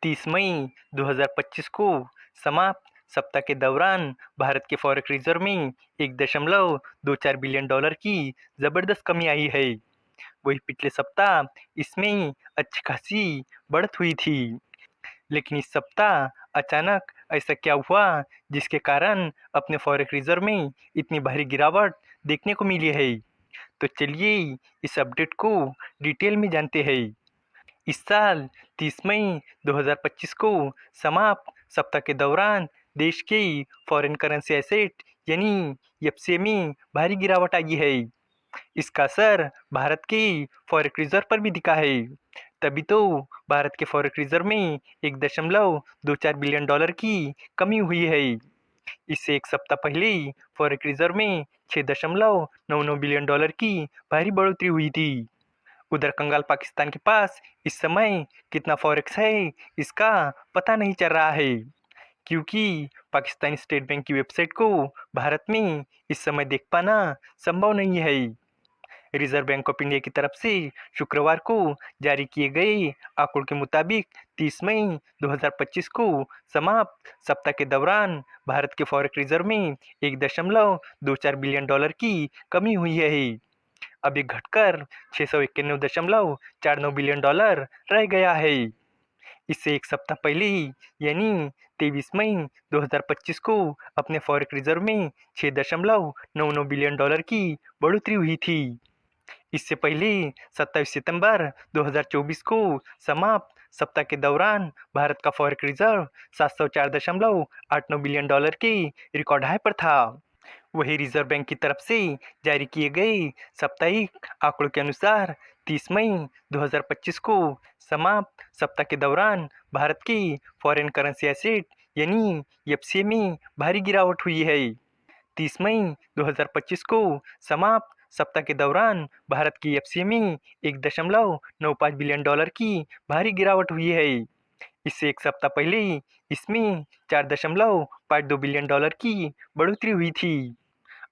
30 मई 2025 को समाप्त सप्ताह के दौरान भारत के फॉरेक्स रिजर्व में 1.24 बिलियन डॉलर की जबरदस्त कमी आई है। वही पिछले सप्ताह इसमें अच्छी खासी बढ़त हुई थी, लेकिन इस सप्ताह अचानक ऐसा क्या हुआ जिसके कारण अपने फॉरेक्स रिजर्व में इतनी भारी गिरावट देखने को मिली है। तो चलिए इस अपडेट को डिटेल में जानते हैं। इस साल 30 मई 2025 को समाप्त सप्ताह के दौरान देश के फॉरेन करेंसी एसेट यानी एफसीए में भारी गिरावट आई है। इसका असर भारत के फॉरेक्स रिजर्व पर भी दिखा है। तभी तो भारत के फॉरेक्स रिजर्व में 1.24 बिलियन डॉलर की कमी हुई है। इससे एक सप्ताह पहले फॉरेक्स रिजर्व में 6.99 बिलियन डॉलर की भारी बढ़ोतरी हुई थी। उधर कंगाल पाकिस्तान के पास इस समय कितना फॉरेक्स है इसका पता नहीं चल रहा है, क्योंकि पाकिस्तानी स्टेट बैंक की वेबसाइट को भारत में इस समय देख पाना संभव नहीं है। रिजर्व बैंक ऑफ इंडिया की तरफ से शुक्रवार को जारी किए गए आंकड़ों के मुताबिक 30 मई 2025 को समाप्त सप्ताह के दौरान भारत के फॉरेक्स रिजर्व में 1.24 बिलियन डॉलर की कमी हुई है। अब ये घटकर 691.49 बिलियन डॉलर रह गया है। इससे एक सप्ताह पहले ही यानी 23 मई 2025 को अपने फॉरेक्स रिजर्व में 6.99 बिलियन डॉलर की बढ़ोतरी हुई थी। इससे पहले 27 सितंबर 2024 को समाप्त सप्ताह के दौरान भारत का फॉरेक्स रिजर्व 704.89 बिलियन डॉलर के रिकॉर्ड हाई पर था। वही रिजर्व बैंक की तरफ से जारी किए गए साप्ताहिक आंकड़ों के अनुसार 30 मई 2025 को समाप्त सप्ताह के दौरान भारत की फॉरेन करेंसी एसेट यानी एफसीए में भारी गिरावट हुई है। 30 मई 2025 को समाप्त सप्ताह के दौरान भारत की एफसीए में 1.95 बिलियन डॉलर की भारी गिरावट हुई है। इससे एक सप्ताह पहले इसमें 4.52 बिलियन डॉलर की बढ़ोतरी हुई थी।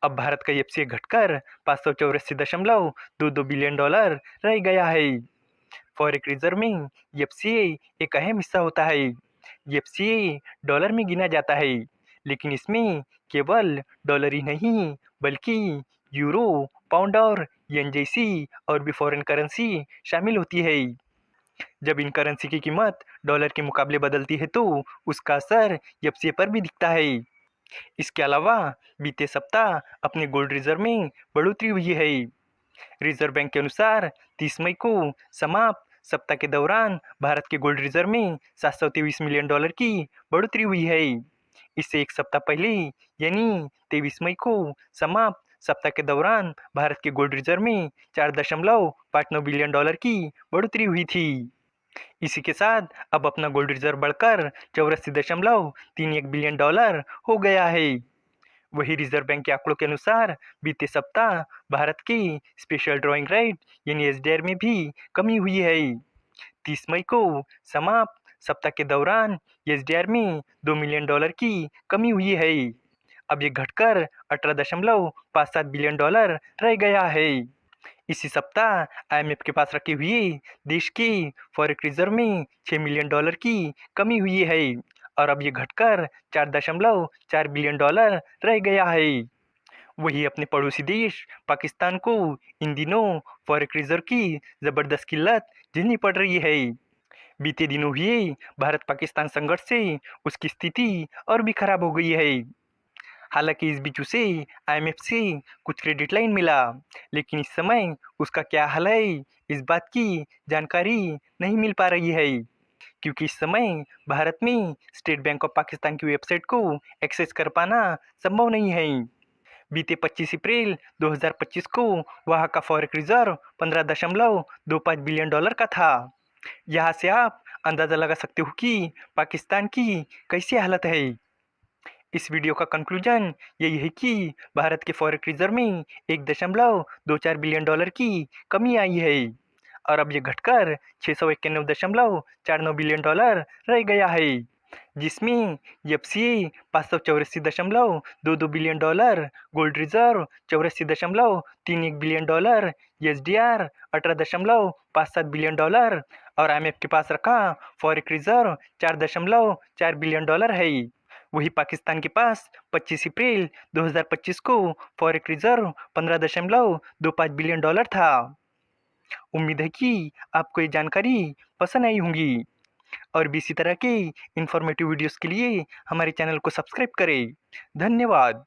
अब भारत का एफसीए घटकर 584.22 बिलियन डॉलर रह गया है। फॉरेक्स रिजर्व में एफसीए एक अहम हिस्सा होता है। एफसीए डॉलर में गिना जाता है, लेकिन इसमें केवल डॉलर ही नहीं बल्कि यूरो, पाउंड और येन जैसी और भी फॉरेन करेंसी शामिल होती है। जब इन करेंसी की कीमत डॉलर के मुकाबले बदलती है तो उसका असर एफसीए पर भी दिखता है। इसके अलावा बीते सप्ताह अपने गोल्ड रिजर्व में बढ़ोतरी हुई है। रिजर्व बैंक के अनुसार 30 मई को समाप्त सप्ताह के दौरान भारत के गोल्ड रिजर्व में 723 मिलियन डॉलर की बढ़ोतरी हुई है। इससे एक सप्ताह पहले यानी 23 मई को समाप्त सप्ताह के दौरान भारत के गोल्ड रिजर्व में 4.59 बिलियन डॉलर की बढ़ोतरी हुई थी। इसी के साथ अब अपना गोल्ड रिजर्व बढ़कर 84.31 बिलियन डॉलर हो गया है। वही रिजर्व बैंक के आंकड़ों के अनुसार बीते सप्ताह भारत की स्पेशल ड्राइंग राइट यानी एसडीआर में भी कमी हुई है। 30 मई को समाप्त सप्ताह के दौरान एसडीआर में 2 मिलियन डॉलर की कमी हुई है। अब ये घटकर 18.57 बिलियन डॉलर रह गया है। इसी सप्ताह आईएमएफ के पास रखे हुए देश के फॉरेक्स रिजर्व में 6 मिलियन डॉलर की कमी हुई है और अब ये घटकर 4.4 बिलियन डॉलर रह गया है। वही अपने पड़ोसी देश पाकिस्तान को इन दिनों फॉरेक्स रिजर्व की जबरदस्त किल्लत झेलनी पड़ रही है। बीते दिनों हुए भारत पाकिस्तान संघर्ष से उसकी स्थिति और भी खराब हो गई है। हालांकि इस बीच उसे आईएमएफ से कुछ क्रेडिट लाइन मिला, लेकिन इस समय उसका क्या हाल है इस बात की जानकारी नहीं मिल पा रही है, क्योंकि इस समय भारत में स्टेट बैंक ऑफ पाकिस्तान की वेबसाइट को एक्सेस कर पाना संभव नहीं है। बीते 25 अप्रैल 2025 को वहां का फॉरेक्स रिजर्व 15.25 बिलियन डॉलर का था। यहाँ से आप अंदाजा लगा सकते हो कि पाकिस्तान की कैसी हालत है। इस वीडियो का कंक्लूजन यही है कि भारत के फॉरेक्स रिजर्व में 1.24 बिलियन डॉलर की कमी आई है और अब ये घटकर 691.49 बिलियन डॉलर रह गया है, जिसमें FCA 584.22 billion dollar, gold reserve 84.31 billion dollar, SDR 18.57 billion dollar और IMF के पास रखा फॉरेक्स रिजर्व 4.4 बिलियन डॉलर है। वही पाकिस्तान के पास 25 अप्रैल 2025 को फॉरेक्स रिजर्व 15.25 बिलियन डॉलर था। उम्मीद है कि आपको ये जानकारी पसंद आई होंगी और भी इसी तरह के इंफॉर्मेटिव वीडियोस के लिए हमारे चैनल को सब्सक्राइब करें। धन्यवाद।